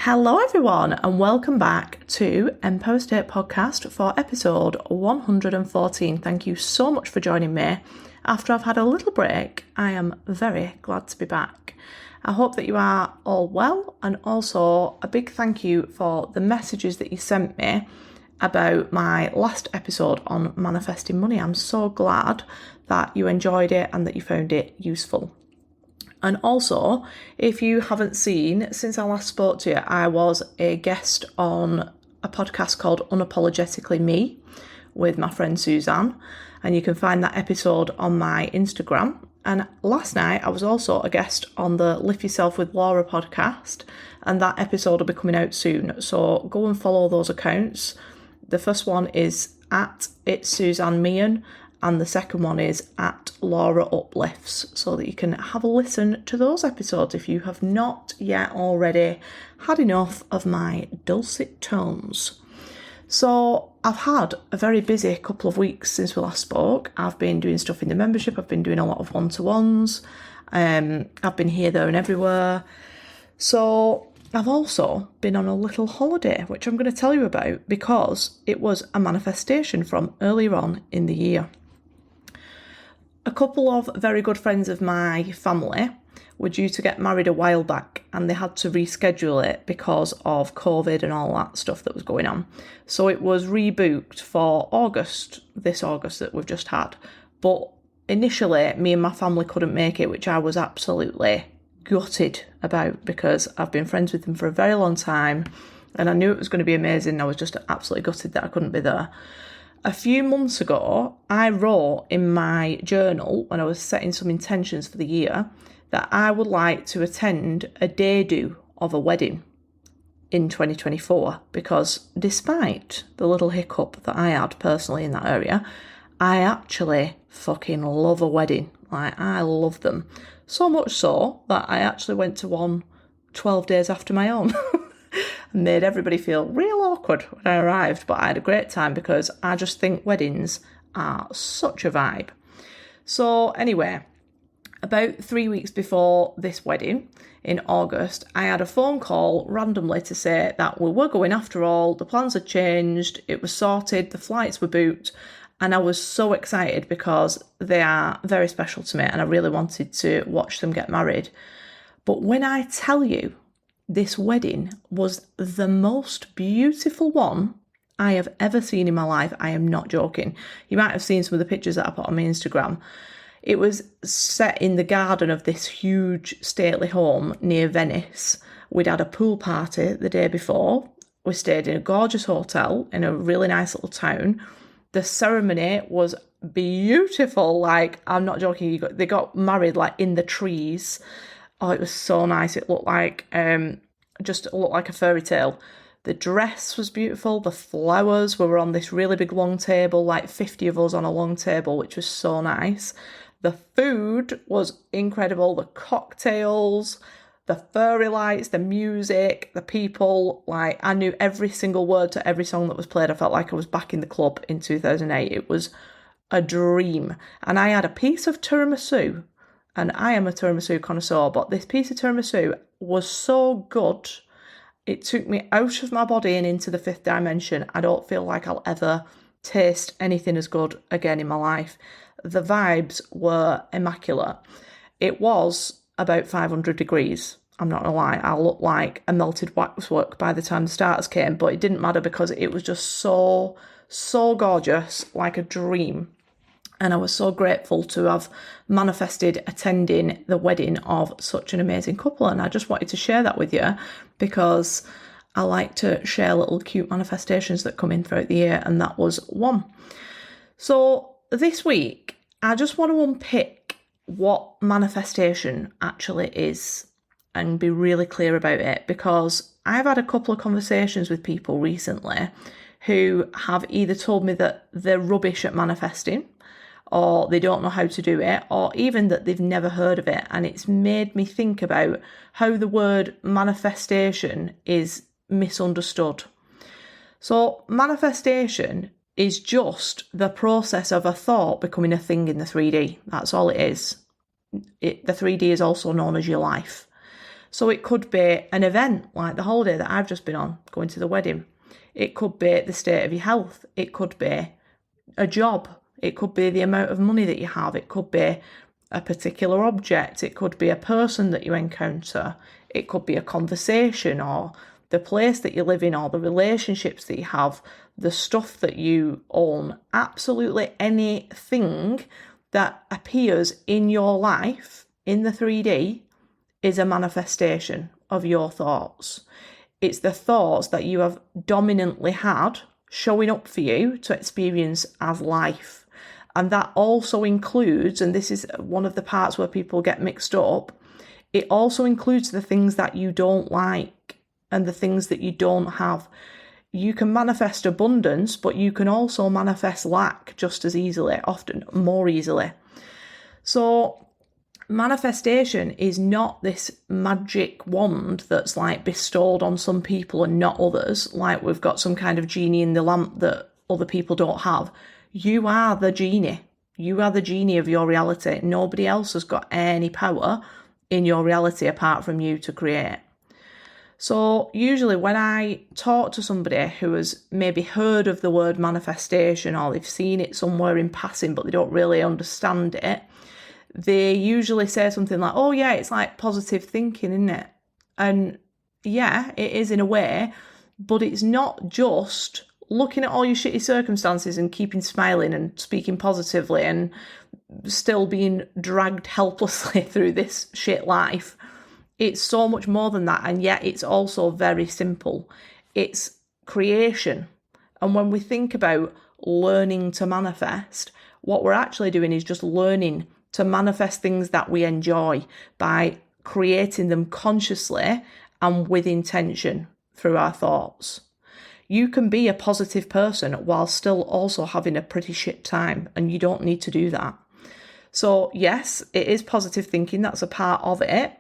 Hello everyone and welcome back to Empire State Podcast for episode 114. Thank you so much for joining me. After I've had a little break, I am very glad to be back. I hope that you are all well, and also a big thank you for the messages that you sent me about my last episode on manifesting money. I'm so glad that you enjoyed it and that you found it useful. And also, if you haven't seen, since I last spoke to you, I was a guest on a podcast called Unapologetically Me with my friend Suzanne, and you can find that episode on my Instagram. And last night, I was also a guest on the Lift Yourself with Laura podcast, and that episode will be coming out soon. So go and follow those accounts. The first one is at It's Suzanne Meehan, and the second one is at Laura Uplifts, so that you can have a listen to those episodes if you have not yet already had enough of my dulcet tones. So I've had a very busy couple of weeks since we last spoke. I've been doing stuff in the membership. I've been doing a lot of one-to-ones. I've been here, there and everywhere. So I've also been on a little holiday, which I'm going to tell you about because it was a manifestation from earlier on in the year. A couple of very good friends of my family were due to get married a while back, and they had to reschedule it because of COVID and all that stuff that was going on. So it was rebooked for this August that we've just had. But initially, me and my family couldn't make it, which I was absolutely gutted about because I've been friends with them for a very long time and I knew it was going to be amazing. I was just absolutely gutted that I couldn't be there. A few months ago, I wrote in my journal when I was setting some intentions for the year that I would like to attend a day-do of a wedding in 2024 because despite the little hiccup that I had personally in that area, I actually fucking love a wedding. Like, I love them. So much so that I actually went to one 12 days after my own. Made everybody feel real awkward when I arrived, but I had a great time because I just think weddings are such a vibe. So anyway, about 3 weeks before this wedding in August, I had a phone call randomly to say that we were going after all, the plans had changed, it was sorted, the flights were booked, and I was so excited because they are very special to me and I really wanted to watch them get married. But when I tell you, this wedding was the most beautiful one I have ever seen in my life. I am not joking. You might have seen some of the pictures that I put on my Instagram. It was set in the garden of this huge stately home near Venice. We'd had a pool party the day before. We stayed in a gorgeous hotel in a really nice little town. The ceremony was beautiful. Like, I'm not joking. They got married like in the trees. Oh, it was so nice. It looked like just looked like a fairy tale. The dress was beautiful. The flowers, we were on this really big long table, like 50 of us on a long table, which was so nice. The food was incredible. The cocktails, the fairy lights, the music, the people. Like, I knew every single word to every song that was played. I felt like I was back in the club in 2008. It was a dream. And I had a piece of tiramisu. And I am a tiramisu connoisseur, but this piece of tiramisu was so good, it took me out of my body and into the fifth dimension. I don't feel like I'll ever taste anything as good again in my life. The vibes were immaculate. It was about 500 degrees. I'm not gonna lie, I looked like a melted waxwork by the time the starters came, but it didn't matter because it was just so gorgeous, like a dream. And I was so grateful to have manifested attending the wedding of such an amazing couple. And I just wanted to share that with you because I like to share little cute manifestations that come in throughout the year. And that was one. So this week, I just want to unpick what manifestation actually is and be really clear about it, because I've had a couple of conversations with people recently who have either told me that they're rubbish at manifesting, or they don't know how to do it, or even that they've never heard of it. And it's made me think about how the word manifestation is misunderstood. So manifestation is just the process of a thought becoming a thing in the 3D. That's all it is. The 3D is also known as your life. So it could be an event like the holiday that I've just been on, going to the wedding. It could be the state of your health. It could be a job. It could be the amount of money that you have. It could be a particular object. It could be a person that you encounter. It could be a conversation, or the place that you live in, or the relationships that you have, the stuff that you own. Absolutely anything that appears in your life in the 3D is a manifestation of your thoughts. It's the thoughts that you have dominantly had showing up for you to experience as life. And that also includes, and this is one of the parts where people get mixed up, it also includes the things that you don't like and the things that you don't have. You can manifest abundance, but you can also manifest lack just as easily, often more easily. So manifestation is not this magic wand that's like bestowed on some people and not others, like we've got some kind of genie in the lamp that other people don't have. You are the genie. You are the genie of your reality. Nobody else has got any power in your reality apart from you to create. So usually when I talk to somebody who has maybe heard of the word manifestation, or they've seen it somewhere in passing but they don't really understand it, they usually say something like, oh yeah, it's like positive thinking, isn't it? And yeah, it is in a way, but it's not just looking at all your shitty circumstances and keeping smiling and speaking positively and still being dragged helplessly through this shit life. It's so much more than that, and yet it's also very simple. It's creation. And when we think about learning to manifest, what we're actually doing is just learning to manifest things that we enjoy by creating them consciously and with intention through our thoughts. You can be a positive person while still also having a pretty shit time, and you don't need to do that. So yes, it is positive thinking, that's a part of it,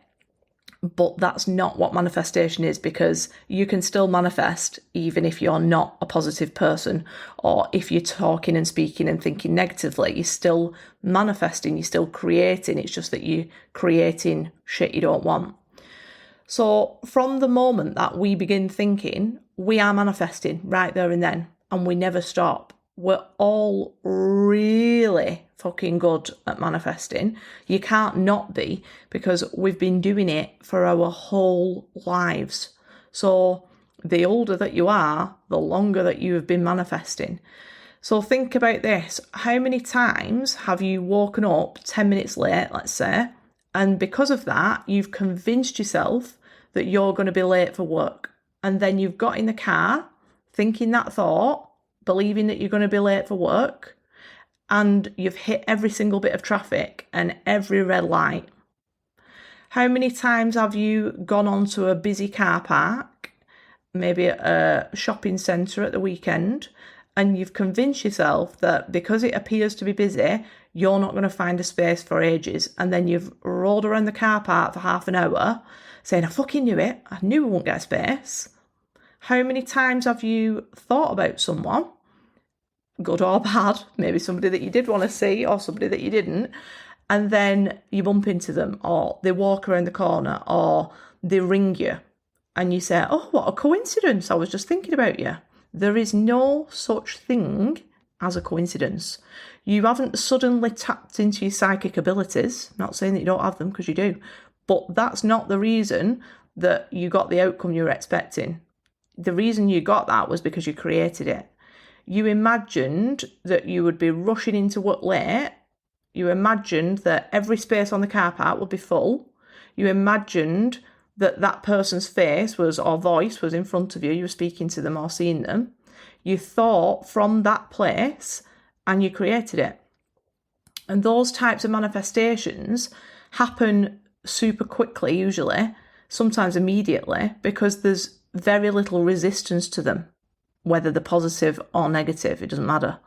but that's not what manifestation is, because you can still manifest even if you're not a positive person, or if you're talking and speaking and thinking negatively. You're still manifesting, you're still creating. It's just that you're creating shit you don't want. So from the moment that we begin thinking, we are manifesting right there and then, and we never stop. We're all really fucking good at manifesting. You can't not be, because we've been doing it for our whole lives. So the older that you are, the longer that you have been manifesting. So think about this. How many times have you woken up 10 minutes late, let's say, and because of that, you've convinced yourself that you're going to be late for work, and then you've got in the car thinking that thought, believing that you're going to be late for work, and you've hit every single bit of traffic and every red light. How many times have you gone onto a busy car park, maybe at a shopping centre at the weekend, and you've convinced yourself that because it appears to be busy, you're not going to find a space for ages, and then you've rolled around the car park for half an hour saying, I fucking knew it, I knew we won't get a space. How many times have you thought about someone, good or bad, maybe somebody that you did want to see or somebody that you didn't, and then you bump into them, or they walk around the corner, or they ring you, and you say, oh, what a coincidence, I was just thinking about you. There is no such thing as a coincidence. You haven't suddenly tapped into your psychic abilities. I'm not saying that you don't have them, because you do, but that's not the reason that you got the outcome you were expecting. The reason you got that was because you created it. You imagined that you would be rushing into work late. You imagined that every space on the car park would be full. You imagined that that person's face was, or voice was in front of you. You were speaking to them or seeing them. You thought from that place and you created it. And those types of manifestations happen super quickly, usually, sometimes immediately, because there's very little resistance to them, whether they're positive or negative, it doesn't matter.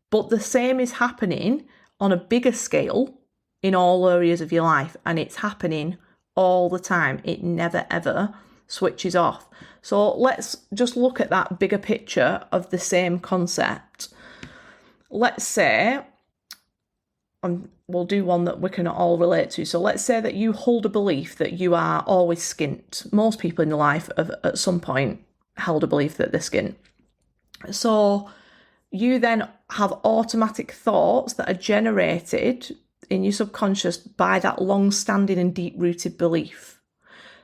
But the same is happening on a bigger scale in all areas of your life, and it's happening all the time. It never ever switches off. So let's just look at that bigger picture of the same concept. Let's say, I'm we'll do one that we can all relate to. So let's say that you hold a belief that you are always skint. Most people in their life have at some point held a belief that they're skint. So you then have automatic thoughts that are generated in your subconscious by that long-standing and deep-rooted belief.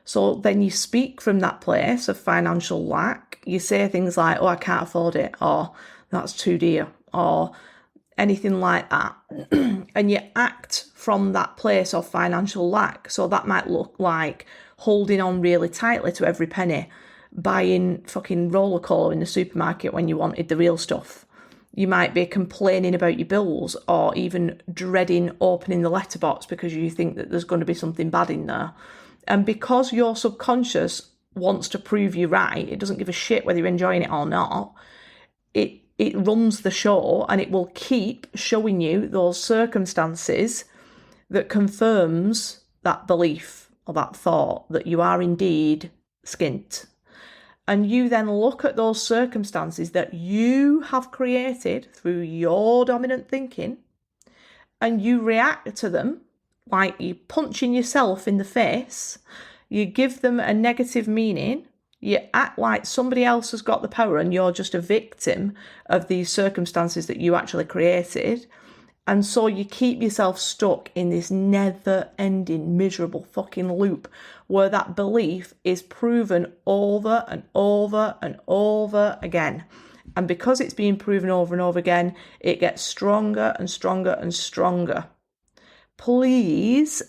So then you speak from that place of financial lack. You say things like, oh, I can't afford it, or that's too dear, or anything like that. And you act from that place of financial lack. So that might look like holding on really tightly to every penny, buying fucking roller cola in the supermarket when you wanted the real stuff. You might be complaining about your bills, or even dreading opening the letterbox because you think that there's going to be something bad in there. And because your subconscious wants to prove you right, it doesn't give a shit whether you're enjoying it or not, it runs the show, and it will keep showing you those circumstances that confirms that belief or that thought that you are indeed skint. And you then look at those circumstances that you have created through your dominant thinking, and you react to them like you're punching yourself in the face. You give them a negative meaning. You act like somebody else has got the power and you're just a victim of these circumstances that you actually created. And so you keep yourself stuck in this never-ending, miserable fucking loop where that belief is proven over and over and over again. And because it's being proven over and over again, it gets stronger and stronger and stronger. Please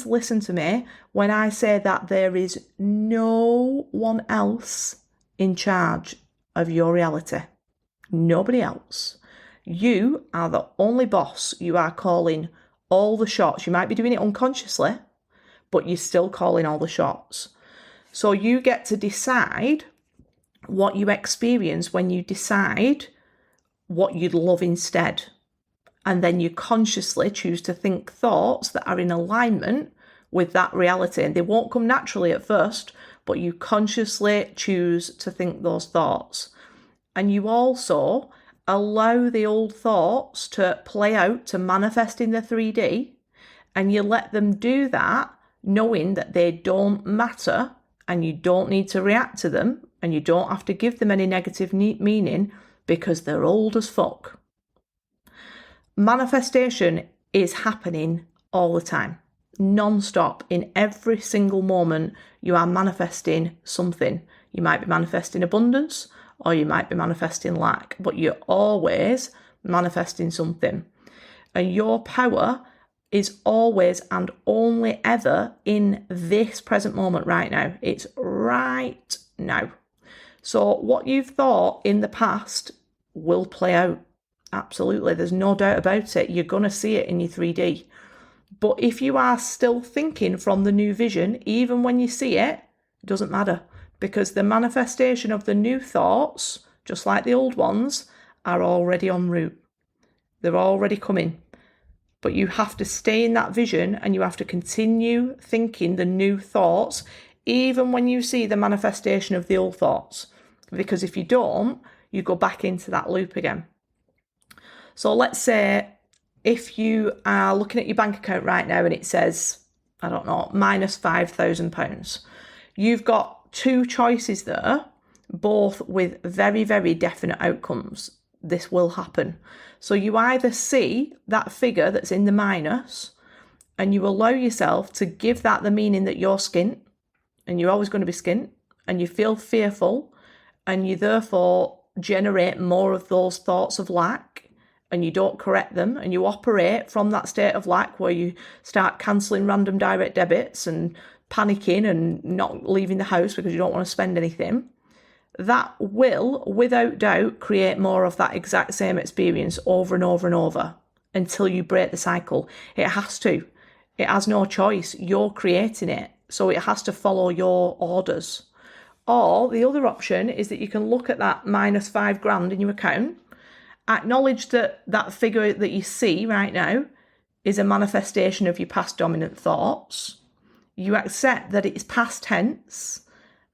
listen to me when I say that there is no one else in charge of your reality. Nobody else. You are the only boss. You are calling all the shots. You might be doing it unconsciously, but you're still calling all the shots. So you get to decide what you experience when you decide what you'd love instead. And then you consciously choose to think thoughts that are in alignment with that reality. And they won't come naturally at first, but you consciously choose to think those thoughts. And you also allow the old thoughts to play out, to manifest in the 3D, and you let them do that, knowing that they don't matter and you don't need to react to them and you don't have to give them any negative meaning because they're old as fuck. Manifestation is happening all the time, non-stop. In every single moment, you are manifesting something. You might be manifesting abundance or you might be manifesting lack, but you're always manifesting something. And your power is always and only ever in this present moment right now. It's right now. So what you've thought in the past will play out. Absolutely, there's no doubt about it. You're going to see it in your 3D. But if you are still thinking from the new vision, even when you see it, it doesn't matter. Because the manifestation of the new thoughts, just like the old ones, are already en route. They're already coming. But you have to stay in that vision and you have to continue thinking the new thoughts, even when you see the manifestation of the old thoughts. Because if you don't, you go back into that loop again. So let's say if you are looking at your bank account right now and it says, I don't know, minus £5,000, you've got two choices there, both with very, very definite outcomes. This will happen. So you either see that figure that's in the minus and you allow yourself to give that the meaning that you're skint and you're always going to be skint and you feel fearful and you therefore generate more of those thoughts of lack, and you don't correct them and you operate from that state of lack where you start cancelling random direct debits and panicking and not leaving the house because you don't want to spend anything, that will, without doubt, create more of that exact same experience over and over and over until you break the cycle. It has to. It has no choice. You're creating it. So it has to follow your orders. Or the other option is that you can look at that minus £5,000 in your account, acknowledge that that figure that you see right now is a manifestation of your past dominant thoughts. You accept that it's past tense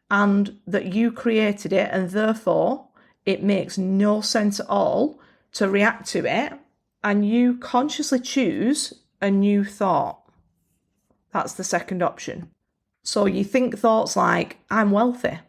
and that you created it, and therefore it makes no sense at all to react to it and you consciously choose a new thought. That's the second option. So you think thoughts like, I'm wealthy.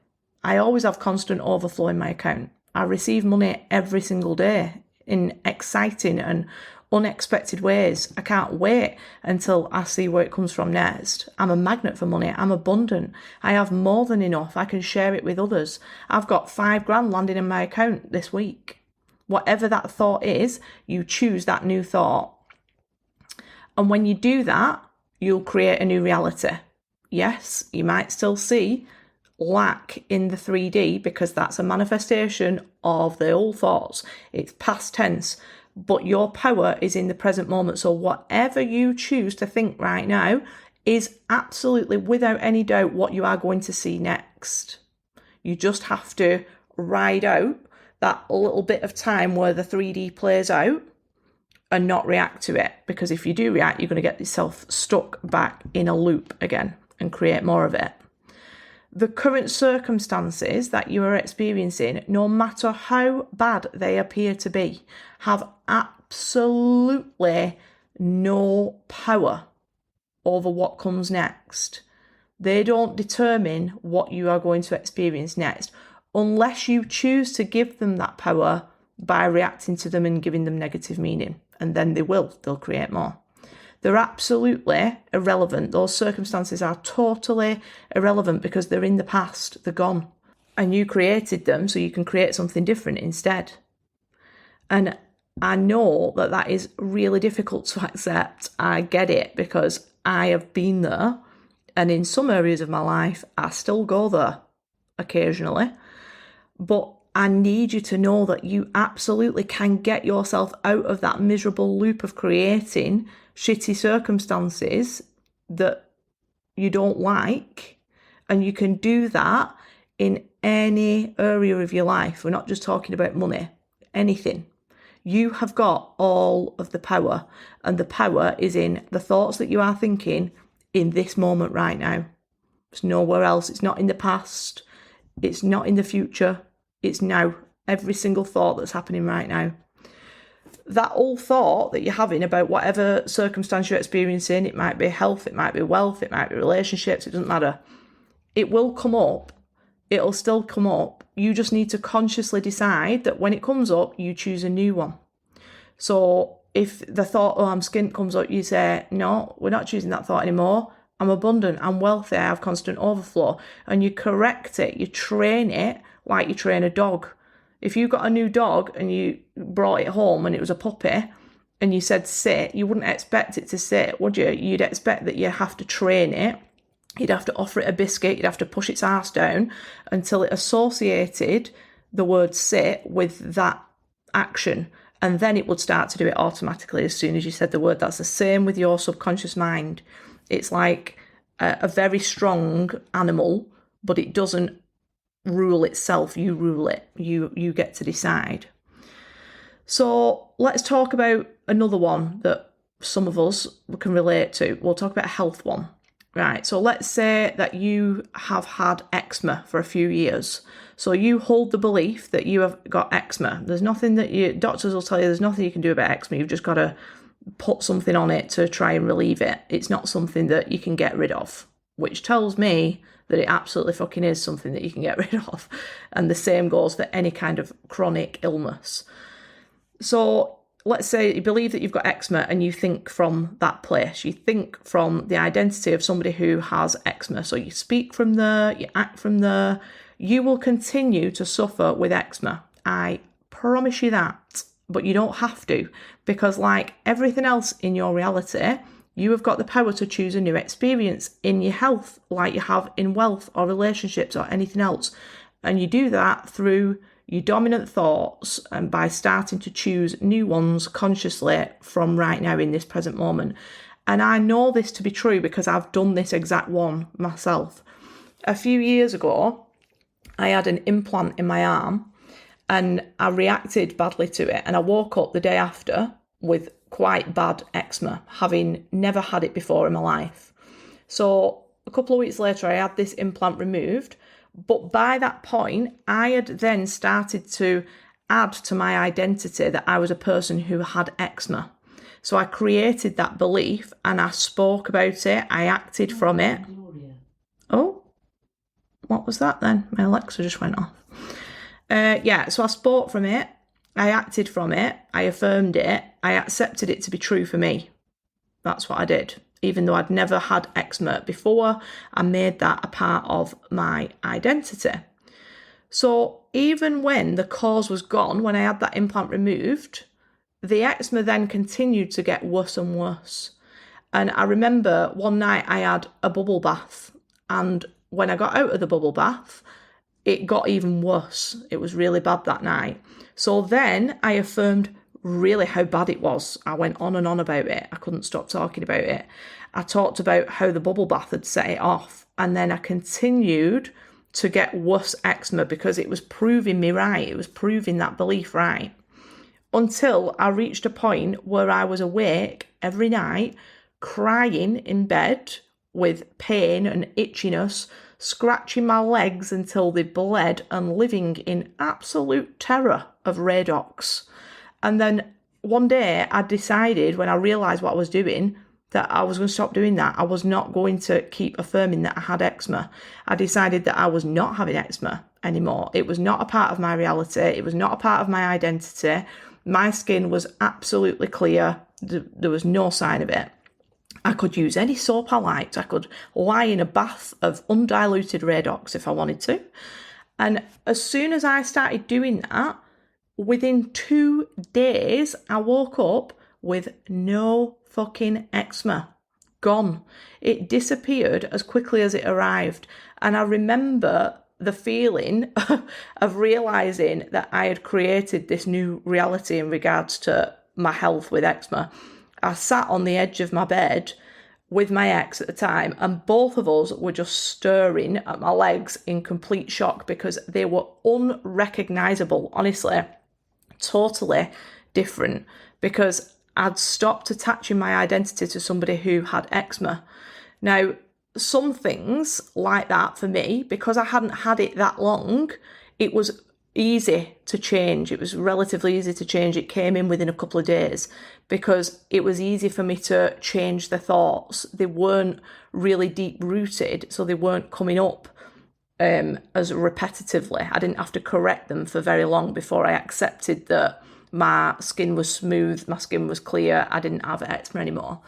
I always have constant overflow in my account. I receive money every single day in exciting and unexpected ways. I can't wait until I see where it comes from next. I'm a magnet for money. I'm abundant. I have more than enough. I can share it with others. I've got £5,000 landing in my account this week. Whatever that thought is, you choose that new thought. And when you do that, you'll create a new reality. Yes, you might still see lack in the 3D because that's a manifestation of the old thoughts. It's past tense, but your power is in the present moment. So whatever you choose to think right now is absolutely, without any doubt, what you are going to see next. You just have to ride out that little bit of time where the 3D plays out and not react to it. Because if you do react, you're going to get yourself stuck back in a loop again and create more of it. The current circumstances that you are experiencing, no matter how bad they appear to be, have absolutely no power over what comes next. They don't determine what you are going to experience next, unless you choose to give them that power by reacting to them and giving them negative meaning. And then they'll create more. They're absolutely irrelevant. Those circumstances are totally irrelevant because they're in the past, they're gone. And you created them so you can create something different instead. And I know that that is really difficult to accept. I get it because I have been there. And in some areas of my life, I still go there occasionally. But I need you to know that you absolutely can get yourself out of that miserable loop of creating shitty circumstances that you don't like. And you can do that in any area of your life. We're not just talking about money, anything. You have got all of the power, and the power is in the thoughts that you are thinking in this moment right now. It's nowhere else. It's not in the past. It's not in the future. It's now. Every single thought that's happening right now. That old thought that you're having about whatever circumstance you're experiencing, it might be health, it might be wealth, it might be relationships, it doesn't matter. It will come up. It'll still come up. You just need to consciously decide that when it comes up, you choose a new one. So if the thought, I'm skint comes up, you say, no, we're not choosing that thought anymore. I'm abundant, I'm wealthy, I have constant overflow. And you correct it, you train it like you train a dog. If you got a new dog and you brought it home and it was a puppy and you said sit, you wouldn't expect it to sit, would you? You'd expect that you have to train it. You'd have to offer it a biscuit. You'd have to push its arse down until it associated the word sit with that action. And then it would start to do it automatically as soon as you said the word. That's the same with your subconscious mind. It's like a very strong animal, but it doesn't rule itself. You rule it. You get to decide. So let's talk about another one that some of us can relate to. We'll talk about a health one. Right, so let's say that you have had eczema for a few years. So you hold the belief that you have got eczema. There's nothing that doctors will tell you, there's nothing you can do about eczema. You've just got to put something on it to try and relieve it. It's not something that you can get rid of, which tells me that it absolutely fucking is something that you can get rid of. And the same goes for any kind of chronic illness. So let's say you believe that you've got eczema and you think from that place. You think from the identity of somebody who has eczema. So you speak from there, you act from there. You will continue to suffer with eczema. I promise you that. But you don't have to, because like everything else in your reality, you have got the power to choose a new experience in your health, like you have in wealth or relationships or anything else. And you do that through your dominant thoughts and by starting to choose new ones consciously from right now in this present moment. And I know this to be true because I've done this exact one myself. A few years ago, I had an implant in my arm and I reacted badly to it. And I woke up the day after with quite bad eczema, having never had it before in my life. So a couple of weeks later, I had this implant removed. But by that point, I had then started to add to my identity that I was a person who had eczema. So I created that belief and I spoke about it. I acted from it. Oh, what was that then? My Alexa just went off. So I spoke from it. I acted from it. I affirmed it. I accepted it to be true for me. That's what I did. Even though I'd never had eczema before, I made that a part of my identity. So even when the cause was gone, when I had that implant removed, the eczema then continued to get worse and worse. And I remember one night I had a bubble bath, and when I got out of the bubble bath, it got even worse. It was really bad that night. So then I affirmed really how bad it was. I went on and on about it. I couldn't stop talking about it. I talked about how the bubble bath had set it off, and then I continued to get worse eczema because it was proving me right. It was proving that belief right. Until I reached a point where I was awake every night, crying in bed with pain and itchiness, scratching my legs until they bled, and living in absolute terror of radox. And then one day I decided, when I realised what I was doing, that I was going to stop doing that. I was not going to keep affirming that I had eczema. I decided that I was not having eczema anymore. It was not a part of my reality. It was not a part of my identity. My skin was absolutely clear. There was no sign of it. I could use any soap I liked. I could lie in a bath of undiluted Radox if I wanted to. And as soon as I started doing that, within 2 days, I woke up with no fucking eczema. Gone. It disappeared as quickly as it arrived. And I remember the feeling of realising that I had created this new reality in regards to my health with eczema. I sat on the edge of my bed with my ex at the time, and both of us were just staring at my legs in complete shock because they were unrecognisable, honestly, totally different, because I'd stopped attaching my identity to somebody who had eczema. Now, some things like that for me, because I hadn't had it that long, it was easy to change. It was relatively easy to change. It came in within a couple of days because it was easy for me to change the thoughts. They weren't really deep rooted, so they weren't coming up as repetitively. I didn't have to correct them for very long before I accepted that my skin was smooth, my skin was clear, I didn't have eczema anymore.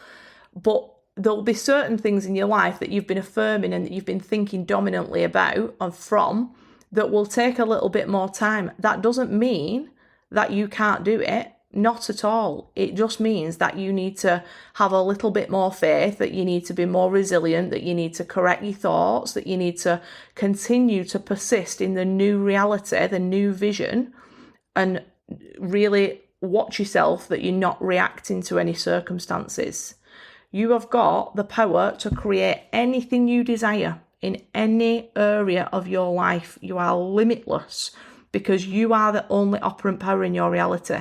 But there'll be certain things in your life that you've been affirming and that you've been thinking dominantly about and from that will take a little bit more time. That doesn't mean that you can't do it. Not at all. It just means that you need to have a little bit more faith, that you need to be more resilient, that you need to correct your thoughts, that you need to continue to persist in the new reality, the new vision, and really watch yourself that you're not reacting to any circumstances. You have got the power to create anything you desire in any area of your life. You are limitless because you are the only operant power in your reality.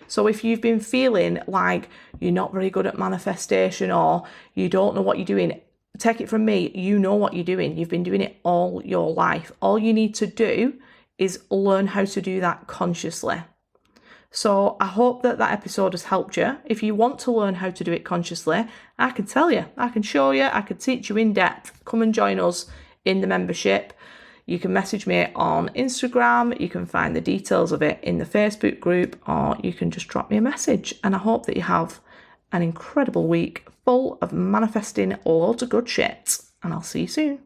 So if you've been feeling like you're not very good at manifestation or you don't know what you're doing, take it from me, you know what you're doing. You've been doing it all your life. All you need to do is learn how to do that consciously. So I hope that episode has helped you. If you want to learn how to do it consciously, I can tell you, I can show you, I can teach you in depth. Come and join us in the membership. You can message me on Instagram. You can find the details of it in the Facebook group, or you can just drop me a message. And I hope that you have an incredible week full of manifesting loads of good shit. And I'll see you soon.